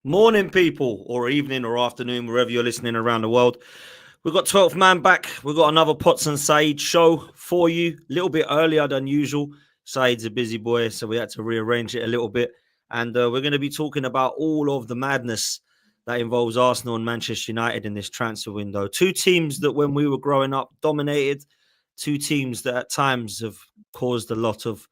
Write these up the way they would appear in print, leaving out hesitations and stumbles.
Morning, people, or evening or afternoon, wherever you're listening around the world. We've got 12th man back. We've got another Pots and Said show for you, a little bit earlier than usual. Said's a busy boy, so we had to rearrange it a little bit. And we're going to be talking about all of the madness that involves Arsenal and Manchester United in this transfer window. Two teams that when we were growing up dominated, two teams that at times have caused a lot of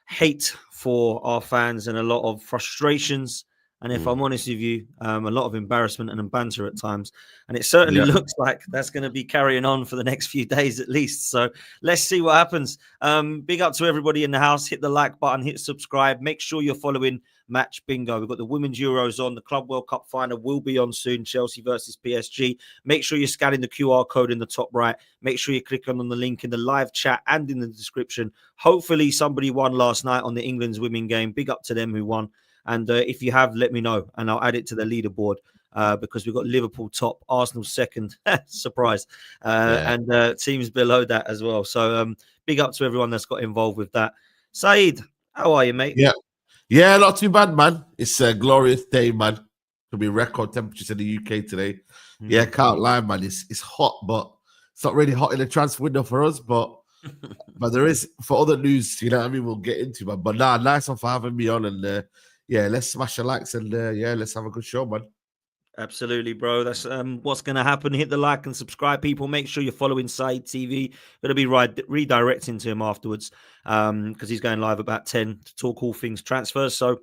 hate for our fans and a lot of frustrations. And if I'm honest with you, a lot of embarrassment and banter at times. And it certainly looks like that's going to be carrying on for the next few days at least. So let's see what happens. Big up to everybody in the house. Hit the like button, hit subscribe. Make sure you're following Match Bingo. We've got the Women's Euros on. The Club World Cup final will be on soon. Chelsea versus PSG. Make sure you're scanning the QR code in the top right. Make sure you're clicking on the link in the live chat and in the description. Hopefully somebody won last night on the England's women game. Big up to them who won. And if you have, let me know, and I'll add it to the leaderboard because we've got Liverpool top, Arsenal second, surprise, and teams below that as well. So big up to everyone that's got involved with that. Said, how are you, mate? Yeah, not too bad, man. It's a glorious day, man. It'll be record temperatures in the UK today. Yeah, can't lie, man. It's hot, but it's not really hot in the transfer window for us, but there is for other news, you know what I mean, we'll get into, man. But nice one for having me on, and let's smash the likes and let's have a good show, man. Absolutely, bro. That's what's going to happen. Hit the like and subscribe, people. Make sure you're following Said TV. Going to be redirecting to him afterwards because he's going live about 10 to talk all things transfers. So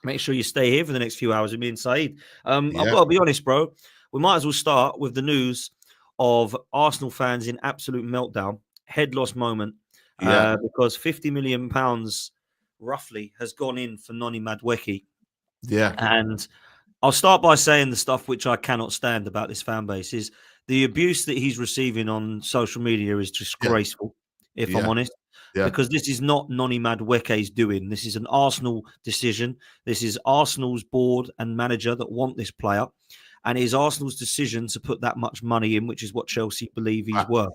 make sure you stay here for the next few hours with me and Said. I've got to be honest, bro. We might as well start with the news of Arsenal fans in absolute meltdown, head loss moment, because £50 million roughly has gone in for Noni Madueke. Yeah. And I'll start by saying the stuff which I cannot stand about this fan base is the abuse that he's receiving on social media is disgraceful, if I'm honest. Because this is not Noni Madueke's doing. This is an Arsenal decision. This is Arsenal's board and manager that want this player. And it is Arsenal's decision to put that much money in, which is what Chelsea believe he's worth.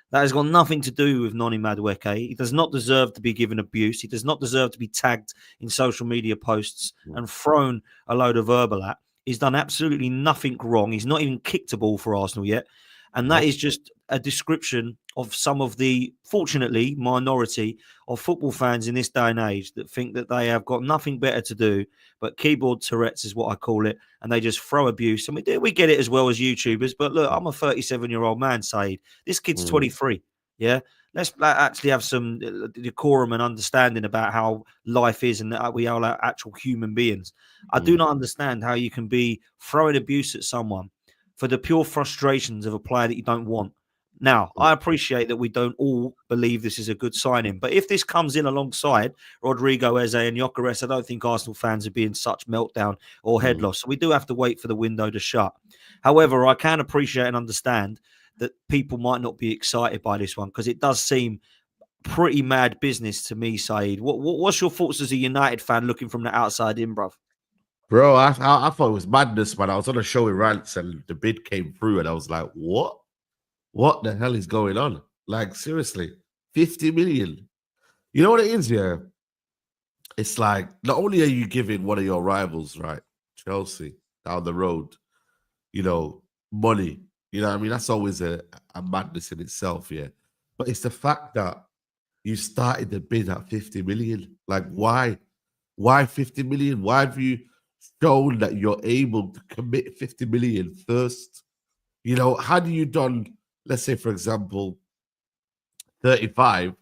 That has got nothing to do with Noni Madueke. He does not deserve to be given abuse. He does not deserve to be tagged in social media posts and thrown a load of verbal at. He's done absolutely nothing wrong. He's not even kicked a ball for Arsenal yet. And that is just a description of some of the, fortunately, minority of football fans in this day and age that think that they have got nothing better to do but keyboard Tourette's is what I call it, and they just throw abuse. And we get it as well as YouTubers, but look, I'm a 37-year-old man, Said. This kid's 23, yeah? Let's actually have some decorum and understanding about how life is and that we are like actual human beings. I do not understand how you can be throwing abuse at someone for the pure frustrations of a player that you don't want. Now, I appreciate that we don't all believe this is a good signing, but if this comes in alongside Rodrigo, Eze and Gyokeres, I don't think Arsenal fans would be in such meltdown or head loss. So we do have to wait for the window to shut. However, I can appreciate and understand that people might not be excited by this one because it does seem pretty mad business to me, Said. What's your thoughts as a United fan looking from the outside in, bruv? Bro, I thought it was madness, man. I was on a show with Rants and the bid came through and I was like, what? What the hell is going on? Like, seriously, 50 million. You know what it is, yeah? It's like, not only are you giving one of your rivals, right, Chelsea, down the road, you know, money. You know what I mean? That's always a madness in itself, yeah. But it's the fact that you started the bid at 50 million. Like, why? Why 50 million? Why have you shown that you're able to commit 50 million first? You know, had you done, let's say, for example, 35,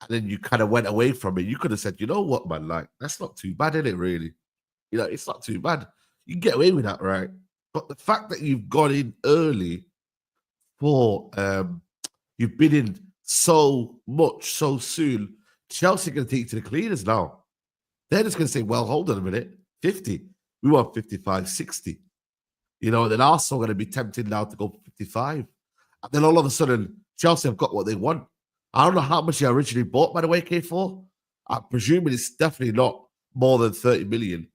and then you kind of went away from it, you could have said, you know what, man, like, that's not too bad, is it, really? You know, it's not too bad. You can get away with that, right? But the fact that you've gone in early for, you've been in so much, so soon, Chelsea are going to take you to the cleaners now. They're just going to say, well, hold on a minute, 50. We want 55, 60. You know, then Arsenal are going to be tempted now to go for 55. And then all of a sudden, Chelsea have got what they want. I don't know how much they originally bought Madueke for. I'm presuming it's definitely not more than 30 million,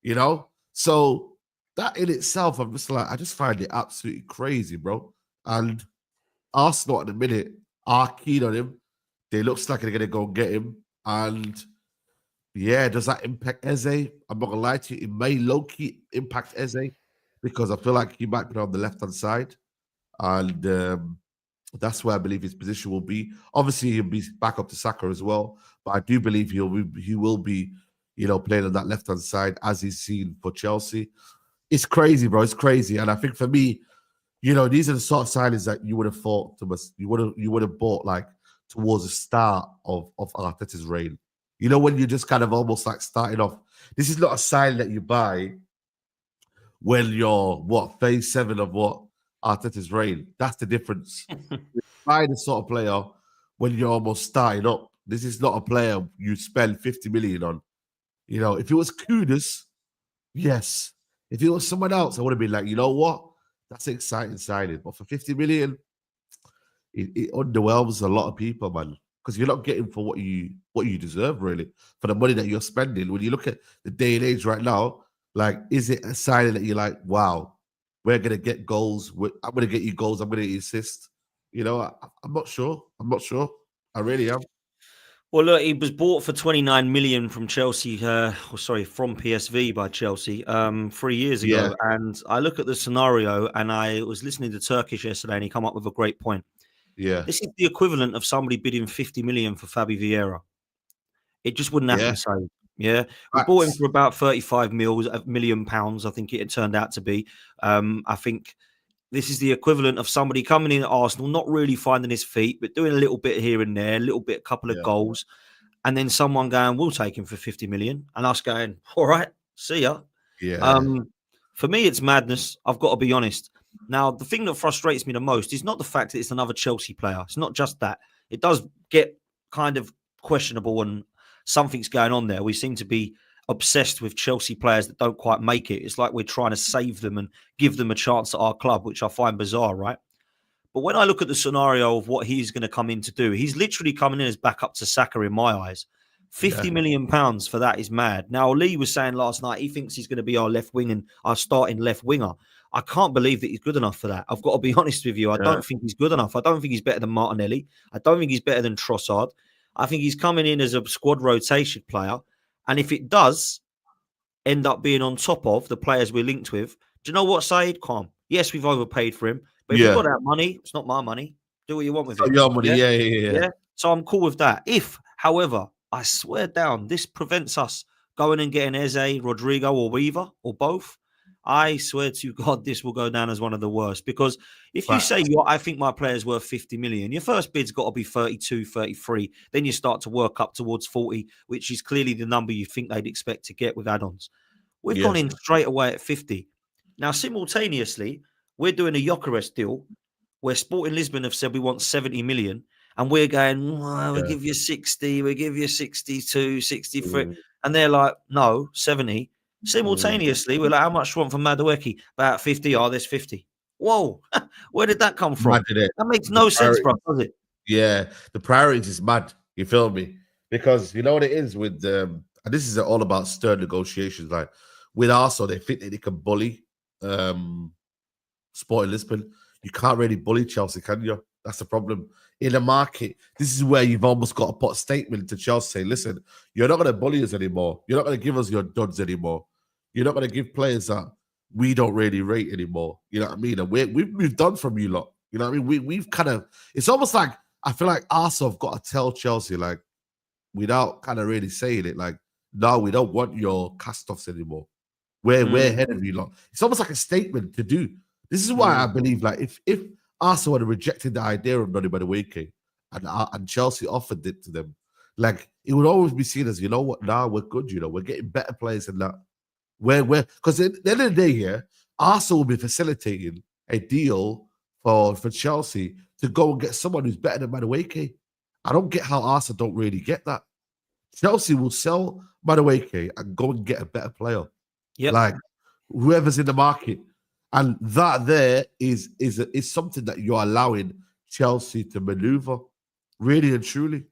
you know? So that in itself, I'm just like, I just find it absolutely crazy, bro. And Arsenal at the minute are keen on him. They looks like they're going to go and get him. And Yeah, does that impact Eze? I'm not gonna lie to you. It may low-key impact Eze because I feel like he might be on the left-hand side. And that's where I believe his position will be. Obviously, he'll be back up to Saka as well, but I do believe he will be, playing on that left-hand side as he's seen for Chelsea. It's crazy, bro. It's crazy. And I think for me, these are the sort of signings that you would have thought you would have bought like towards the start of Arteta's reign. When you're just kind of almost like starting off. This is not a sign that you buy when you're phase 7 of Arteta's reign. That's the difference. Buy the sort of player when you're almost starting up. This is not a player you spend 50 million on. If it was Kudus, yes. If it was someone else, I would have been like, you know what? That's an exciting signing. But for 50 million, it underwhelms a lot of people, man. Because you're not getting for what you deserve, really, for the money that you're spending. When you look at the day and age right now, like, is it a signing that you're like, wow, we're gonna get goals? I'm gonna get you goals. I'm gonna get you assists. I'm not sure. I really am. Well, look, he was bought for 29 million from Chelsea, from PSV by Chelsea 3 years ago. Yeah. And I look at the scenario, and I was listening to Turkish yesterday, and he come up with a great point. Yeah. This is the equivalent of somebody bidding 50 million for Fabi Vieira. It just wouldn't happen. So, yeah, we bought him for about 35 million pounds. I think it had turned out to be. I think this is the equivalent of somebody coming in at Arsenal, not really finding his feet, but doing a little bit here and there, a couple of goals, and then someone going, "We'll take him for 50 million," and us going, "All right, see ya." Yeah. For me, it's madness. I've got to be honest. Now, the thing that frustrates me the most is not the fact that it's another Chelsea player. It's not just that. It does get kind of questionable, and something's going on there. We seem to be obsessed with Chelsea players that don't quite make it. It's like we're trying to save them and give them a chance at our club, which I find bizarre, right? But when I look at the scenario of what he's going to come in to do, he's literally coming in as backup to Saka in my eyes. 50 million pounds for that is mad. Now, Lee was saying last night he thinks he's going to be our left wing and our starting left winger. I can't believe that he's good enough for that. I've got to be honest with you. I don't think he's good enough. I don't think he's better than Martinelli. I don't think he's better than Trossard. I think he's coming in as a squad rotation player. And if it does end up being on top of the players we're linked with, do you know what, Saeed? Calm. Yes, we've overpaid for him. But if you've got that money, it's not my money. Do what you want with it. Your money, yeah. So I'm cool with that. If, however, I swear down, this prevents us going and getting Eze, Rodrigo, or Weaver, or both, I swear to God, this will go down as one of the worst. Because if you say, I think my player's worth 50 million, your first bid's got to be 32, 33. Then you start to work up towards 40, which is clearly the number you think they'd expect to get with add-ons. We've gone in straight away at 50. Now, simultaneously, we're doing a Gyokeres deal where Sporting Lisbon have said we want 70 million. And we're going, we'll give you 60, we'll give you 62, 63. And they're like, no, 70. Simultaneously, we're like, how much do you want from Madueke? About 50. Oh, there's 50. Whoa, where did that come from? That makes no sense, bro, does it? Yeah, the priorities is mad. You feel me? Because you know what it is with and this is all about stern negotiations. Like with Arsenal, they think that they can bully Sporting Lisbon. You can't really bully Chelsea, can you? That's the problem. In the market, this is where you've almost got to put a statement to Chelsea saying, listen, you're not going to bully us anymore. You're not going to give us your duds anymore. You're not going to give players that we don't really rate anymore. You know what I mean? And we've moved on from you lot. You know what I mean? We've kind of, it's almost like, I feel like Arsenal have got to tell Chelsea, like, without kind of really saying it, like, no, we don't want your cast-offs anymore. We're ahead of you lot. It's almost like a statement to do. This is why I believe, like, if Arsenal had rejected the idea of Noni Madueke and Chelsea offered it to them, like, it would always be seen as, you know what, now we're good, we're getting better players than that. Because at the end of the day here, Arsenal will be facilitating a deal for Chelsea to go and get someone who's better than Madueke. I don't get how Arsenal don't really get that. Chelsea will sell Madueke and go and get a better player. Like, whoever's in the market. And that there is something that you're allowing Chelsea to maneuver, really and truly.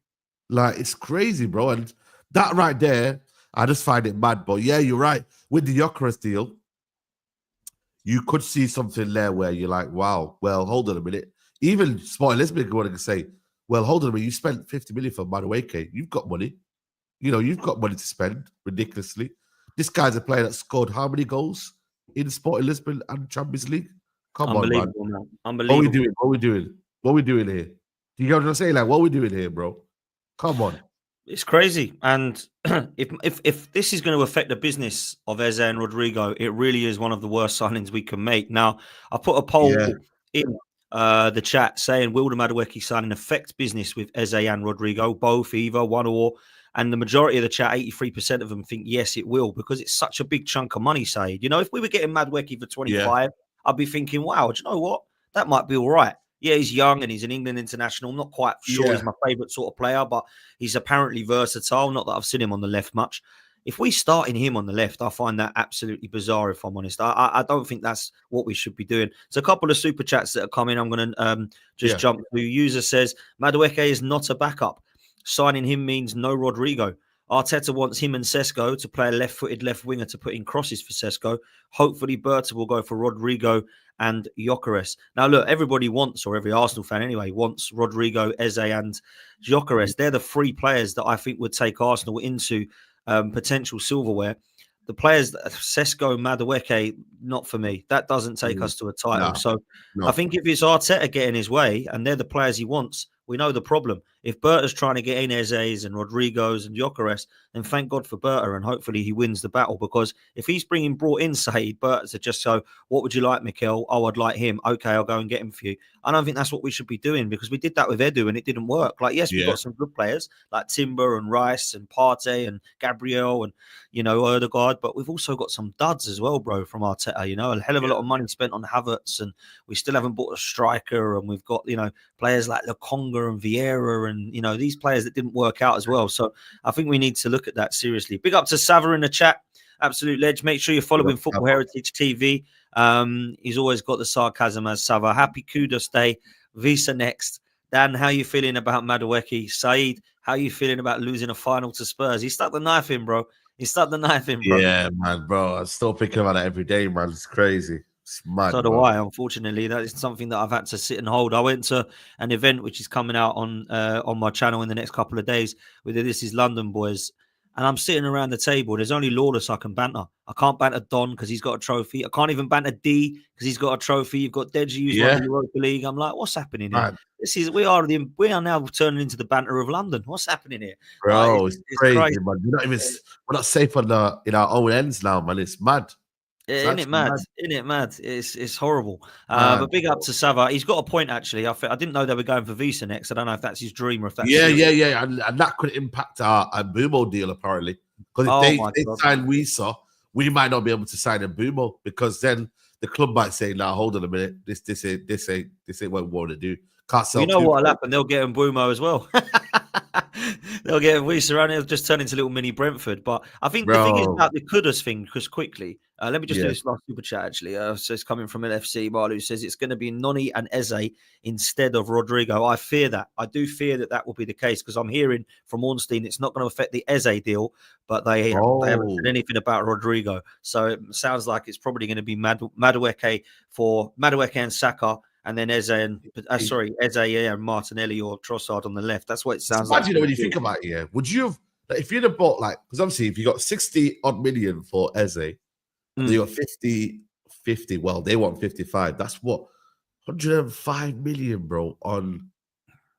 Like, it's crazy, bro. And that right there, I just find it mad. But yeah, you're right. With the Gyökeres deal, you could see something there where you're like, wow, well, hold on a minute. Even Sporting Lisbon wanted to say, well, hold on a minute, you spent 50 million for Madueke. You've got money. you've got money to spend ridiculously. This guy's a player that scored how many goals in Sporting Lisbon and Champions League? Come on, man. Unbelievable. What are we doing? What are we doing here? Do you get what I'm saying? Like, what are we doing here, bro? Come on. It's crazy. And if this is going to affect the business of Eze and Rodrigo, it really is one of the worst signings we can make. Now, I put a poll in the chat saying, will the Madueke signing affect business with Eze and Rodrigo? Both, either, one or. And the majority of the chat, 83% of them think, yes, it will, because it's such a big chunk of money, Said. If we were getting Madueke for 25, I'd be thinking, wow, do you know what? That might be all right. Yeah, he's young and he's an England international. I'm not quite sure he's my favourite sort of player, but he's apparently versatile. Not that I've seen him on the left much. If we starting him on the left, I find that absolutely bizarre, if I'm honest. I don't think that's what we should be doing. So a couple of super chats that are coming. I'm going to just jump to. User says, Madueke is not a backup. Signing him means no Rodrigo. Arteta wants him and Sesko to play a left-footed left winger to put in crosses for Sesko. Hopefully, Berta will go for Rodrigo and Gyokeres. Now, look, everybody wants, or every Arsenal fan anyway, wants Rodrigo, Eze, and Gyokeres. They're the three players that I think would take Arsenal into potential silverware. The players, Sesko, Madueke, not for me. That doesn't take us to a title. I think if it's Arteta getting his way and they're the players he wants, we know the problem. If Berta's trying to get in Eze's and Rodrigo's and Gyokeres, then thank God for Berta, and hopefully he wins the battle. Because if he's brought in, say, Berta to just go, what would you like, Mikel? Oh, I'd like him. Okay, I'll go and get him for you. I don't think that's what we should be doing, because we did that with Edu and it didn't work. Like, yes, we've got some good players like Timber and Rice and Partey and Gabriel and, Odegaard, but we've also got some duds as well, bro, from Arteta. A hell of a lot of money spent on Havertz, and we still haven't bought a striker, and we've got, players like Lokonga and Vieira and, these players that didn't work out as well. So I think we need to look at that seriously. Big up to Sava in the chat. Absolute ledge. Make sure you're following Football Heritage TV. He's always got the sarcasm as Sava. Happy Kudos Day. Visa next. Dan, how you feeling about Madueke? Saeed, how you feeling about losing a final to Spurs? He stuck the knife in, bro. Yeah, man, bro. I'm still thinking about it every day, man. It's crazy. It's mad, so do I, unfortunately. That is something that I've had to sit and hold. I went to an event which is coming out on my channel in the next couple of days with the This Is London boys. And I'm sitting around the table. There's only Lawless I can banter. I can't banter Don because he's got a trophy. I can't even banter D because he's got a trophy. You've got Deji who's won the Europa League. I'm like, what's happening here? We are now turning into the banter of London. What's happening here, bro? It's crazy, man. We're not safe in our own ends now, man. It's mad. Isn't it mad? It's horrible. But big up to Sava. He's got a point, actually. I didn't know they were going for Visa next. I don't know if that's his dream or if that's... Yeah. And that could impact our Mbumo deal, apparently. Because if they sign Visa, we might not be able to sign Mbumo, because then the club might say, "Now, hold on a minute. This ain't what we want to do." Can't sell. You know what'll happen? They'll get Mbumo as well. They'll get Visa around. It'll just turn into little mini Brentford. But I think the thing is about the Kudos thing, because quickly, let me just do this last super chat, actually. So it's coming from LFC. Marlu says it's going to be Noni and Eze instead of Rodrigo. I fear that. I do fear that will be the case, because I'm hearing from Ornstein it's not going to affect the Eze deal, but they haven't said anything about Rodrigo. So it sounds like it's probably going to be Madueke and Saka, and then Eze and Martinelli or Trossard on the left. That's what it sounds like. When you think about it, would you have, if you'd have bought, because obviously if you got 60 odd million for Eze, and you got 50, well, they want 55. That's what, 105 million, bro.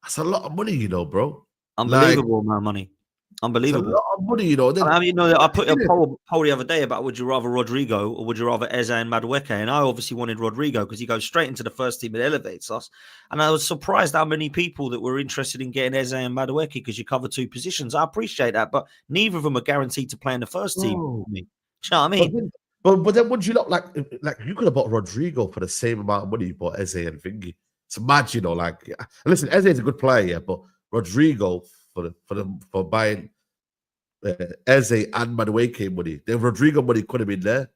That's a lot of money, bro. Unbelievable amount of money. Unbelievable. It's a lot of money, I put a poll the other day about would you rather Rodrigo or would you rather Eze and Madueke? And I obviously wanted Rodrigo because he goes straight into the first team and elevates us. And I was surprised how many people that were interested in getting Eze and Madueke, because you cover two positions. I appreciate that, but neither of them are guaranteed to play in the first team. Do you know what I mean? But then would you not like you could have bought Rodrigo for the same amount of money you bought Eze and Thingy? It's mad, listen, Eze is a good player, but Rodrigo for buying Eze and Madueke money, the Rodrigo money could have been there.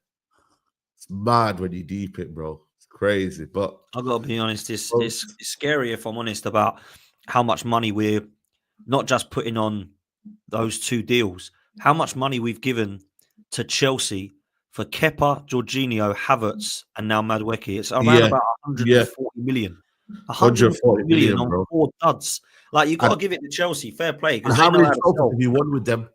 It's mad when you deep it, bro. It's crazy. But I've got to be honest, it's scary, if I'm honest, about how much money we're not just putting on those two deals, how much money we've given to Chelsea for Kepa, Jorginho, Havertz, and now Madueke. It's around about 140 million. 140 million on 4 duds. Like, you got to give it to Chelsea. Fair play. And how many trophies have you won with them?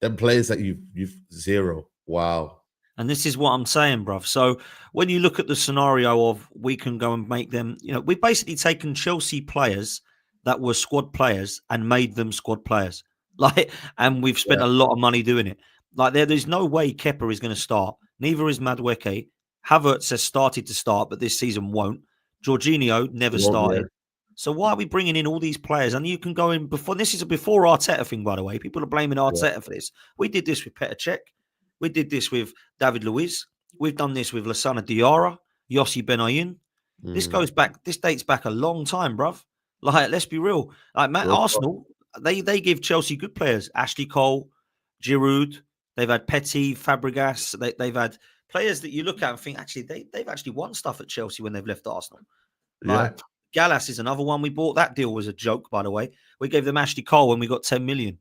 Them players that you've zero. Wow. And this is what I'm saying, bruv. So when you look at the scenario of we can go and make them, we've basically taken Chelsea players that were squad players and made them squad players. And we've spent a lot of money doing it. There's no way Kepa is going to start. Neither is Madueke. Havertz has started to start, but this season won't. Jorginho never started. So why are we bringing in all these players? And you can go in before. This is a before Arteta thing, by the way. People are blaming Arteta for this. We did this with Petr Cech. We did this with David Luiz. We've done this with Lassana Diarra, Yossi Benayoun. This dates back a long time, bruv. Let's be real. Arsenal, they give Chelsea good players. Ashley Cole, Giroud. They've had Petit, Fabregas. They've had players that you look at and think, actually, they've actually won stuff at Chelsea when they've left Arsenal. Gallas is another one we bought. That deal was a joke, by the way. We gave them Ashley Cole when we got 10 million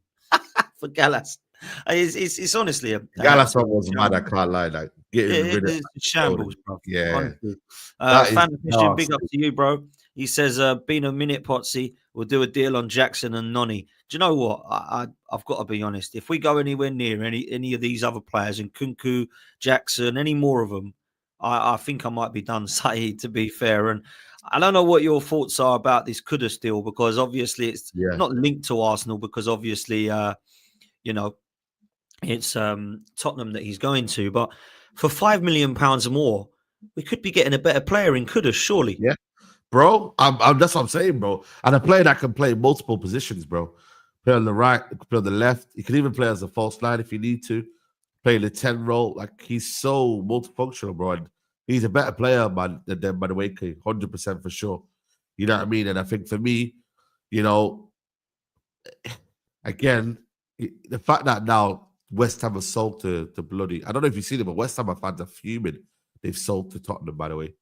for Gallas. It's honestly a Gallas one was mad. I can't lie. Getting rid of shambles, bro. Yeah. Fan Christian, big up to you, bro. He says, "Been a minute, Potsy. We'll do a deal on Jackson and Noni." Do you know what? I've got to be honest. If we go anywhere near any of these other players, and Kunku, Jackson, any more of them, I think I might be done, Saeed, to be fair. And I don't know what your thoughts are about this Kudus deal, because obviously it's not linked to Arsenal, because obviously, it's Tottenham that he's going to. But for £5 million more, we could be getting a better player in Kudus, surely. Yeah, bro. That's what I'm saying, bro. And a player that can play multiple positions, bro. Play on the right, play on the left. He can even play as a false nine if you need to. Play the 10 role. He's so multifunctional, bro. And he's a better player, man, than Madueke, 100% for sure. You know what I mean? And I think for me, again, the fact that now West Ham have sold to bloody, I don't know if you've seen it, but West Ham fans are fuming. They've sold to Tottenham, by the way.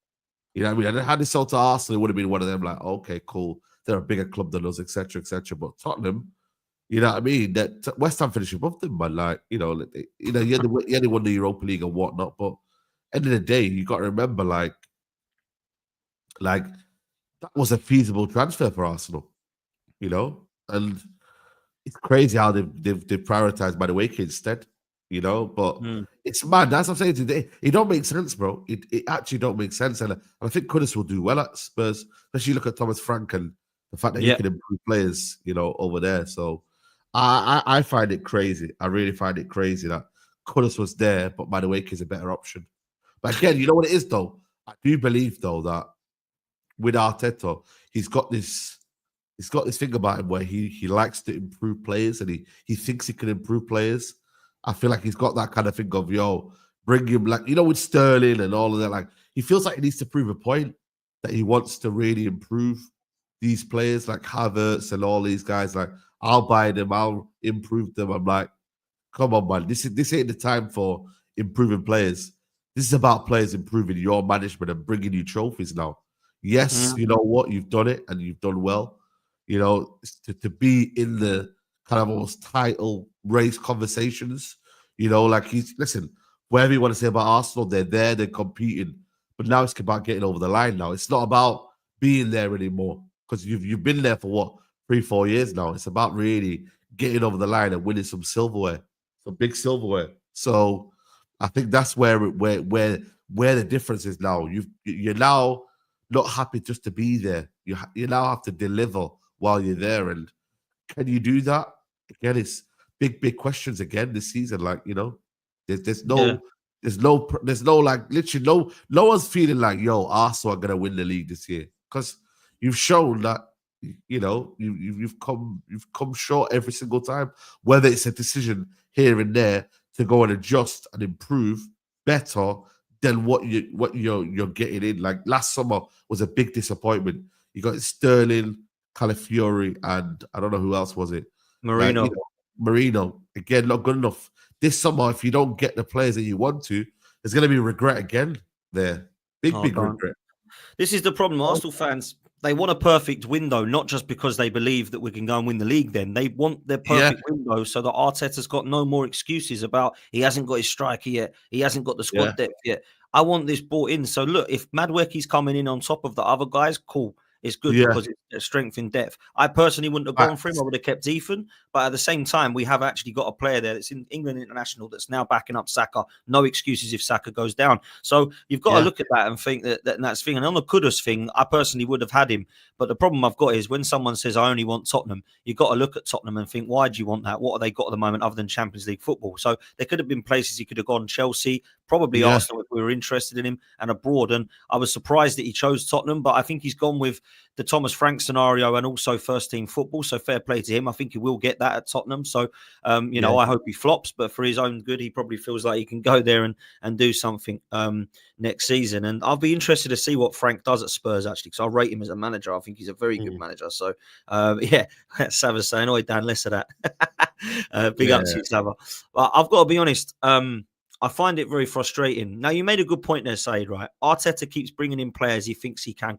You know what I mean? And had they sold to Arsenal, it would have been one of them like, okay, cool. They're a bigger club than us, etc., etc. But Tottenham, you know what I mean? That West Ham finished above them, man. You had to won the Europa League and whatnot. But end of the day, you got to remember, that was a feasible transfer for Arsenal, and it's crazy how they've prioritized Madueke instead, but it's mad. That's what I'm saying today. It don't make sense, bro. It actually don't make sense. And I think Kudus will do well at Spurs, especially look at Thomas Frank and the fact that he can improve players, over there. So I find it crazy. I really find it crazy that Kudus was there, but Madueke is a better option. But again, you know what it is, though? I do believe, though, that with Arteta, he's got this thing about him where he likes to improve players, and he thinks he can improve players. I feel like he's got that kind of thing of, bring him, with Sterling and all of that. He feels like he needs to prove a point that he wants to really improve these players, like Havertz and all these guys. I'll buy them, I'll improve them. I'm like, come on, man. This ain't the time for improving players. This is about players improving your management and bringing you trophies now. Yes, you know what? You've done it and you've done well. To be in the kind of almost title race conversations, listen, whatever you want to say about Arsenal, they're there, they're competing. But now it's about getting over the line now. It's not about being there anymore, because you've been there for what, 3-4 years now. It's about really getting over the line and winning some silverware, some big silverware. So I think that's where the difference is now. You're now not happy just to be there. You now have to deliver while you're there. And can you do that? Again, it's big questions again this season. There's no literally no one's feeling like, Arsenal are gonna win the league this year, because you've shown that you've come short every single time, whether it's a decision here and there to go and adjust and improve better than what you're getting in. Like last summer was a big disappointment. You got Sterling, Calafiori, and I don't know who else was it. Marino. Marino, again, not good enough. This summer, if you don't get the players that you want to, there's going to be regret again there. Big regret. This is the problem. Arsenal fans, they want a perfect window, not just because they believe that we can go and win the league then. They want their perfect window so that Arteta's got no more excuses about he hasn't got his striker yet, he hasn't got the squad depth yet. I want this brought in. So look, if Madueke's coming in on top of the other guys, cool. It's good because it's strength in depth. I personally wouldn't have gone for him. I would have kept Ethan. But at the same time, we have actually got a player there that's in England international that's now backing up Saka. No excuses if Saka goes down. So you've got to look at that and think that's thing. And on the Kudus thing, I personally would have had him. But the problem I've got is when someone says, I only want Tottenham, you've got to look at Tottenham and think, why do you want that? What have they got at the moment other than Champions League football? So there could have been places he could have gone. Chelsea, probably Arsenal if we were interested in him, and abroad. And I was surprised that he chose Tottenham, but I think he's gone with the Thomas Frank scenario and also first team football. So fair play to him. I think he will get that at Tottenham. So, you know, I hope he flops, but for his own good, he probably feels like he can go there and do something next season. And I'll be interested to see what Frank does at Spurs, actually, because I rate him as a manager. I think he's a very good manager. So, Sava's saying, oh, Dan, less of that. Big up to you, Sava. But I've got to be honest. I find it very frustrating. Now, you made a good point there, Said, right? Arteta keeps bringing in players he thinks he can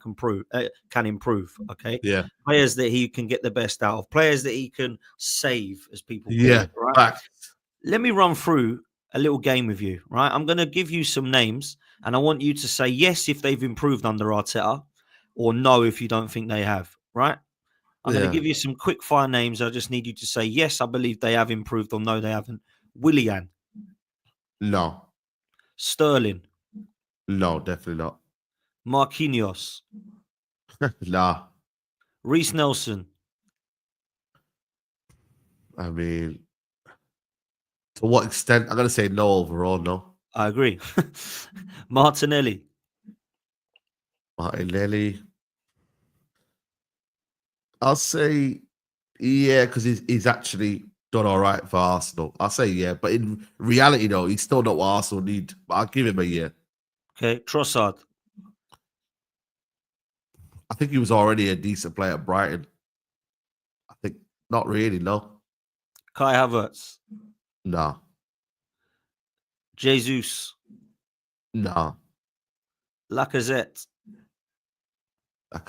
improve, okay? Yeah. Players that he can get the best out of, players that he can save, as people call it, right? Fact. Let me run through a little game with you, right? I'm going to give you some names, and I want you to say yes if they've improved under Arteta, or no if you don't think they have, right? I'm going to give you some quick fire names. I just need you to say yes, I believe they have improved, or no, they haven't. Willian. No. Sterling. No, definitely not. Marquinhos. Nah. Reece Nelson. I mean, to what extent? I'm going to say no overall, no. I agree. Martinelli. I'll say because he's actually done all right for Arsenal. I'll say but in reality, though, he's still not what Arsenal need. But I'll give him a year. Okay, Trossard. I think he was already a decent player at Brighton. I think not really, no. Kai Havertz. No. Jesus. No. Lacazette. I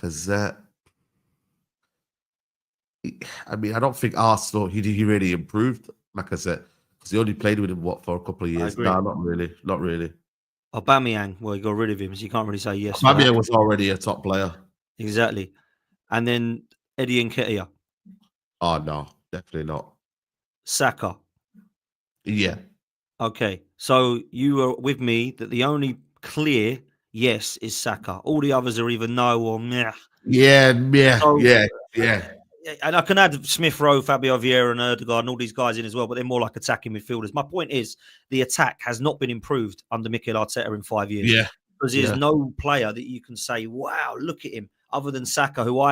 mean, I don't think Arsenal, he really improved, Lacazette, because he only played with him, for a couple of years? No, not really. Not really. Aubameyang, well, you got rid of him, so you can't really say yes. Aubameyang was already a top player. Exactly. And then Eddie Nketiah. Oh, no, definitely not. Saka. Yeah. Okay, so you were with me that the only clear yes is Saka. All the others are either no or meh. Yeah. And I can add Smith Rowe, Fabio Vieira, and Erdegaard, and all these guys in as well, but they're more like attacking midfielders. My point is, the attack has not been improved under Mikel Arteta in 5 years. Yeah. Because there's no player that you can say, wow, look at him, other than Saka, who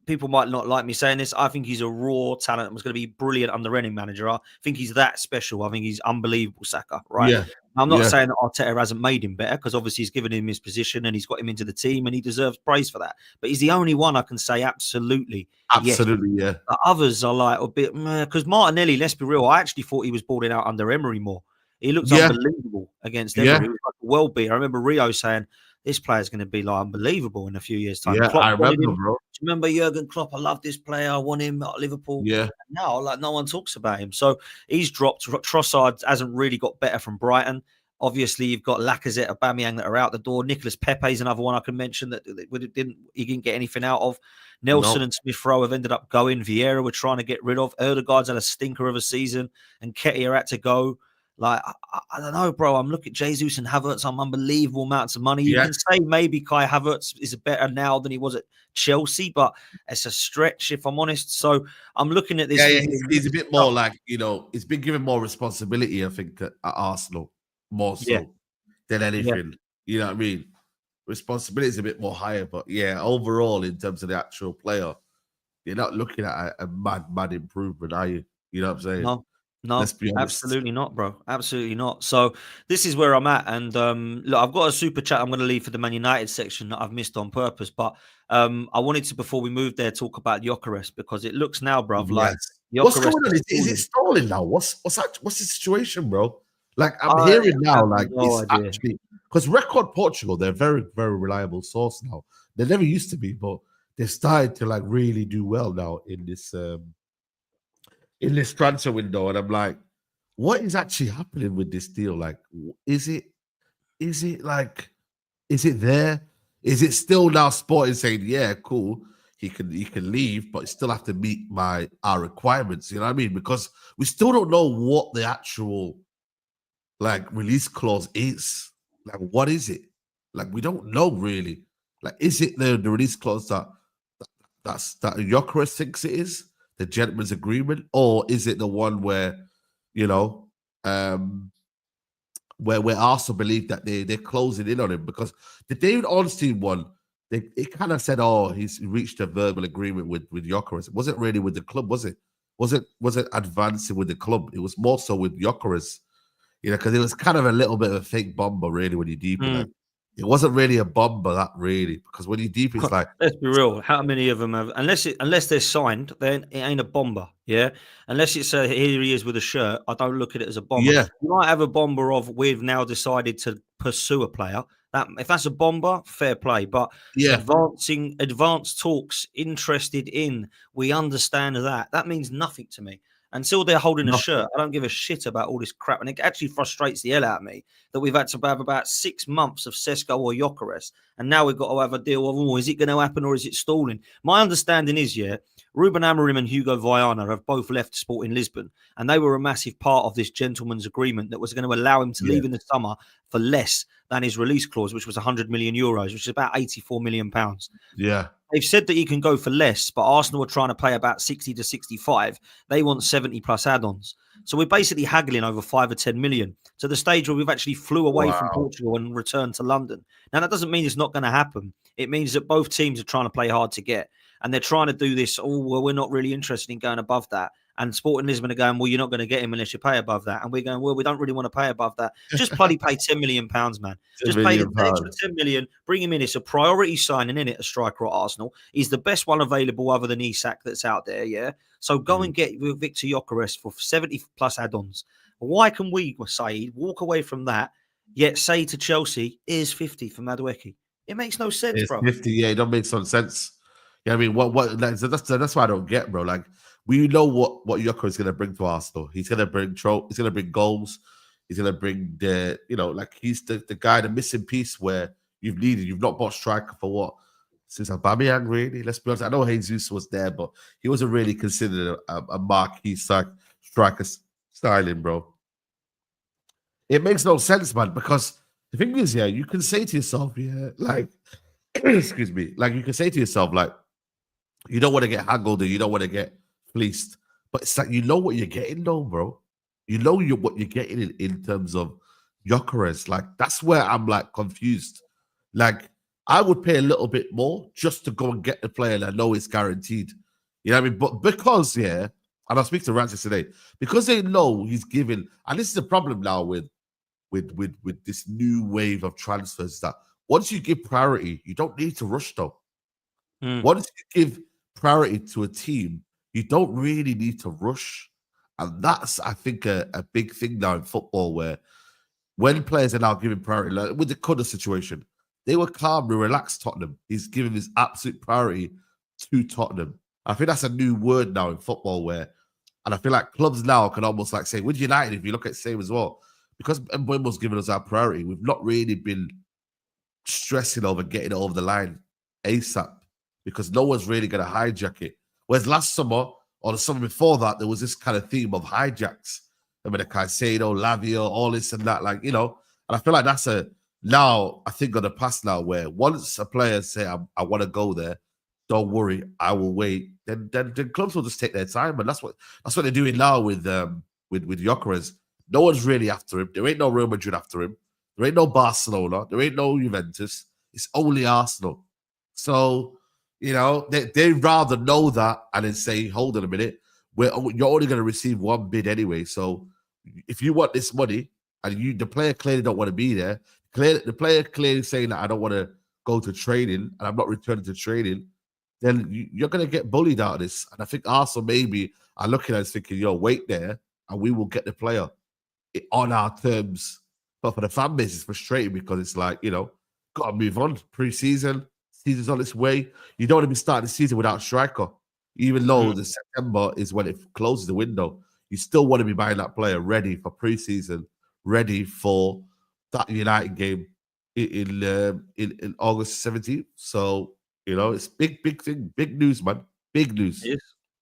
people might not like me saying this. I think he's a raw talent and was going to be brilliant under any manager. I think he's that special. I think he's unbelievable, Saka, right? Yeah. I'm not saying that Arteta hasn't made him better, because obviously he's given him his position and he's got him into the team and he deserves praise for that. But he's the only one I can say absolutely. Absolutely, yes. The others are like a bit, because Martinelli, let's be real, I actually thought he was balling out under Emery more. He looked unbelievable against Emery. He was like a world beater. I remember Rio saying, this player's going to be like unbelievable in a few years' time. Yeah, I remember, bro. Do you remember Jurgen Klopp? I love this player. I want him at Liverpool. Yeah. And now, like, no one talks about him. So he's dropped. Trossard hasn't really got better from Brighton. Obviously, you've got Lacazette, Aubameyang that are out the door. Nicholas Pepe's another one I can mention that he didn't get anything out of. Nelson and Smith Rowe have ended up going. Vieira we're trying to get rid of. Erdegaard's had a stinker of a season, and Nketiah had to go. Like, I don't know, bro. I'm looking at Jesus and Havertz. I'm unbelievable amounts of money. You can say maybe Kai Havertz is better now than he was at Chelsea, but it's a stretch, if I'm honest. So I'm looking at this. Yeah, he's a bit more like, he's been given more responsibility, I think, at Arsenal, more so than anything. You know what I mean? Responsibility is a bit more higher, but overall, in terms of the actual player, you're not looking at a mad improvement, are you? You know what I'm saying? No, absolutely not, bro. Absolutely not. So this is where I'm at. And look, I've got a super chat I'm going to leave for the Man United section that I've missed on purpose. But I wanted to, before we move there, talk about Gyökeres, because it looks now, bro, like Gyökeres. What's going on? Is it stalling now? What's the situation, bro? Like, I'm hearing now, like, it's actually, because Record Portugal, they're a very, very reliable source now. They never used to be, but they've started to, like, really do well now in this transfer window. And I'm like, what is actually happening with this deal? Like, is it there? Is it still now Sporting saying, yeah, cool, he can leave, but still have to meet our requirements? You know what I mean? Because we still don't know what the actual like release clause is. Like, what is it? Like, we don't know really. Like, is it the release clause that Gyökeres thinks it is, the gentleman's agreement, or is it the one where, you know, where Arsenal believe that they're closing in on him? Because the David Ornstein one, it kind of said, oh, he's reached a verbal agreement with Gyökeres. It wasn't really with the club, was it? Wasn't advancing with the club. It was more so with Gyökeres, you know, because it was kind of a little bit of a fake bomber, really, when you deep it. Like, it wasn't really a bomber, that really, because when you deep it's like, let's be real. How many of them have? Unless they're signed, then it ain't a bomber. Yeah, unless it's here he is with a shirt. I don't look at it as a bomber. yeah, You might have a bomber of we've now decided to pursue a player. That if that's a bomber, fair play. But yeah, advanced talks, interested in, we understand that means nothing to me. Until they're holding a shirt, I don't give a shit about all this crap. And it actually frustrates the hell out of me that we've had to have about 6 months of Sesko or Gyökeres. And now we've got to have a deal of, oh, is it going to happen or is it stalling? My understanding is, yeah, Ruben Amorim and Hugo Viana have both left Sporting Lisbon. And they were a massive part of this gentleman's agreement that was going to allow him to leave in the summer for less than his release clause, which was 100 million euros, which is about 84 million pounds. Yeah. They've said that he can go for less, but Arsenal are trying to pay about 60 to 65. They want 70 plus add-ons. So we're basically haggling over 5 or 10 million to the stage where we've actually flew away from Portugal and returned to London. Now, that doesn't mean it's not going to happen. It means that both teams are trying to play hard to get. And they're trying to do this, well, we're not really interested in going above that. And Sporting Lisbon are going, well, you're not going to get him unless you pay above that. And we're going, well, we don't really want to pay above that. Just bloody pay £10 million, man. Just pay the extra 10 million, bring him in. It's a priority signing, in it, a striker at Arsenal. He's the best one available other than Isak that's out there, yeah? So go and get Viktor Gyökeres for 70 plus add-ons. Why can we, Saeed, walk away from that, yet say to Chelsea, here's 50 for Madueke? It makes no sense, bro. 50, yeah, it don't make some sense. Yeah, I mean, that's why I don't get, bro. Like, we know what Gyökeres is gonna bring to Arsenal. He's gonna bring goals. He's gonna bring he's the guy, the missing piece where you've not bought striker for what? Since Aubameyang, really. Let's be honest. I know Jesus was there, but he wasn't really considered a marquee striker styling, bro. It makes no sense, man, because the thing is, yeah, you can say to yourself, yeah, like, excuse me, like you can say to yourself, like, you don't want to get haggled or you don't want to get fleeced, but it's like you know what you're getting, though, bro. You know what you're getting in terms of Gyökeres. Like, that's where I'm like confused. Like, I would pay a little bit more just to go and get the player and I know it's guaranteed. You know what I mean? But because, yeah, and I'll speak to Rancis today, because they know he's giving, and this is the problem now with this new wave of transfers, that once you give priority, you don't need to rush, though. Once you give priority to a team, you don't really need to rush. And that's, I think, a big thing now in football, where when players are now giving priority, like with the Cudder situation, they were calm and relaxed. Tottenham, he's giving his absolute priority to Tottenham. I think that's a new word now in football, and I feel like clubs now can almost like say, with United, if you look at the same as well, because Mbeumo's given us our priority, we've not really been stressing over getting it over the line ASAP, because no one's really going to hijack it. Whereas last summer or the summer before that, there was this kind of theme of hijacks. I mean, the Caicedo, Lavia, all this and that, like, you know. And I feel like that's now, I think, of the past now, where once a player say, I want to go there, don't worry, I will wait. Then clubs will just take their time, and that's what they're doing now with Gyökeres. No one's really after him. There ain't no Real Madrid after him. There ain't no Barcelona. There ain't no Juventus. It's only Arsenal. So, you know, they rather know that and then say, hold on a minute, you're only going to receive one bid anyway. So if you want this money and the player clearly don't want to be there, the player clearly saying that I don't want to go to training and I'm not returning to training, then you're going to get bullied out of this. And I think Arsenal maybe are looking at it thinking, yo, wait there and we will get the player on our terms. But for the fan base, it's frustrating because it's like, you know, got to move on. Pre-season, season's on its way. You don't want to be starting the season without striker. Even though the September is when it closes the window, you still want to be buying that player ready for pre-season, ready for that United game. in August 17th. So it's big thing, big news, man, big news. It